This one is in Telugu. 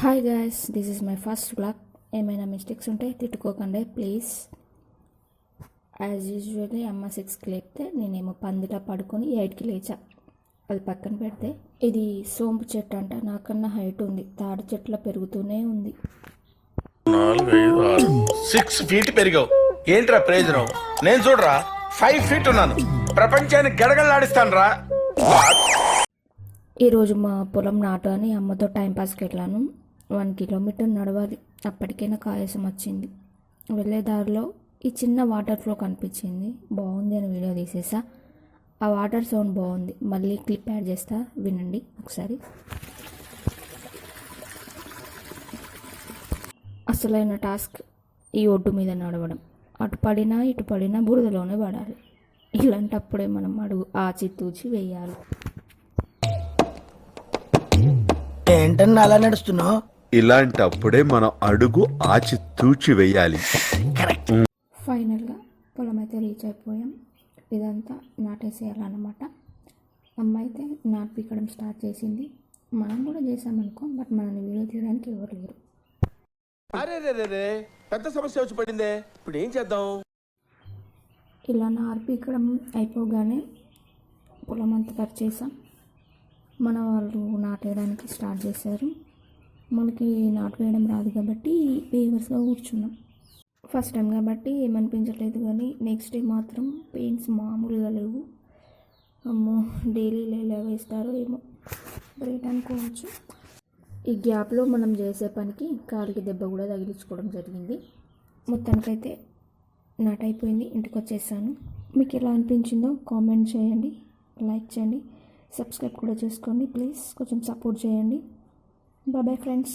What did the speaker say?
Hi guys, this is my first vlog. ఏమైనా మిస్టేక్స్ ఉంటే తిట్టుకోకండి ప్లీజ్. యాజ్ యూజువల్లీ అమ్మ 6కి లేపితే నేనేమో పందిలా పడుకొని 8కి లేచా. అది పక్కన పెడితే ఇది సోంపు చెట్టు అంట, నాకన్నా హైట్ ఉంది, తాడి చెట్ల పెరుగుతూనే ఉంది. 4, 5, 6 6 ఫీట్ పెరిగావు. ఏంట్రా ప్రయోజనం? నేను చూడరా 5 ఫీట్ ఉన్నాను. ప్రపంచాన్ని గడగడలాడిస్తాను రా. ఈరోజు మా పొలం నాటు అని అమ్మతో టైంపాస్కి వెళ్ళాను. 1 కిలోమీటర్ నడవాలి. అప్పటికే నాకు ఆయాసం వచ్చింది. వెళ్ళే దారిలో ఈ చిన్న వాటర్ ఫ్లో కనిపించింది, బాగుంది అని వీడియో తీసేసా. ఆ వాటర్ సౌండ్ బాగుంది, మళ్ళీ క్లిప్ యాడ్ చేస్తా, వినండి ఒకసారి. అసలైన టాస్క్ ఈ ఒడ్డు మీద నడవడం. అటు పడినా ఇటు పడినా బురదలోనే పడాలి. ఇలాంటప్పుడే మనం అడుగు ఆచితూచి వేయాలి. ఏంటన్నా అలా నడుస్తున్నావు? ఇలాంటప్పుడే మనం అడుగు ఆచి తూచి వేయాలి. ఫైనల్గా పొలం అయితే రీచ్ అయిపోయాం. ఇదంతా నాటేసేయాలన్నమాట. అమ్మ అయితే నాటు పీకడం స్టార్ట్ చేసింది. మనం కూడా చేసామనుకో, బట్ మనల్ని వీడియో తీయడానికి ఎవరు లేరు. అరే రే పెద్ద సమస్య వచ్చి పడిందే, ఇప్పుడు ఏం చేద్దాం? ఇలా నారు పీకడం అయిపోగానే పొలం అంతా కట్ చేసాం. మన వాళ్ళు నాటేయడానికి స్టార్ట్ చేశారు. మనకి నాటు వేయడం రాదు కాబట్టి పేవర్స్గా కూర్చున్నాం. ఫస్ట్ టైం కాబట్టి ఏమనిపించట్లేదు, కానీ నెక్స్ట్ డే మాత్రం పెయిన్స్ మామూలుగా లేవు. అమ్మో, డైలీ ఎలా వేస్తారో ఏమో, గ్రేట్ అనుకోవచ్చు. ఈ గ్యాప్లో మనం చేసే పనికి కాలికి దెబ్బ కూడా తగిలించుకోవడం జరిగింది. మొత్తానికైతే నాట్ అయిపోయింది, ఇంటికి వచ్చేసాను. మీకు ఎలా అనిపించిందో కామెంట్ చేయండి, లైక్ చేయండి, సబ్స్క్రైబ్ కూడా చేసుకోండి ప్లీజ్. కొంచెం సపోర్ట్ చేయండి. Bye friends.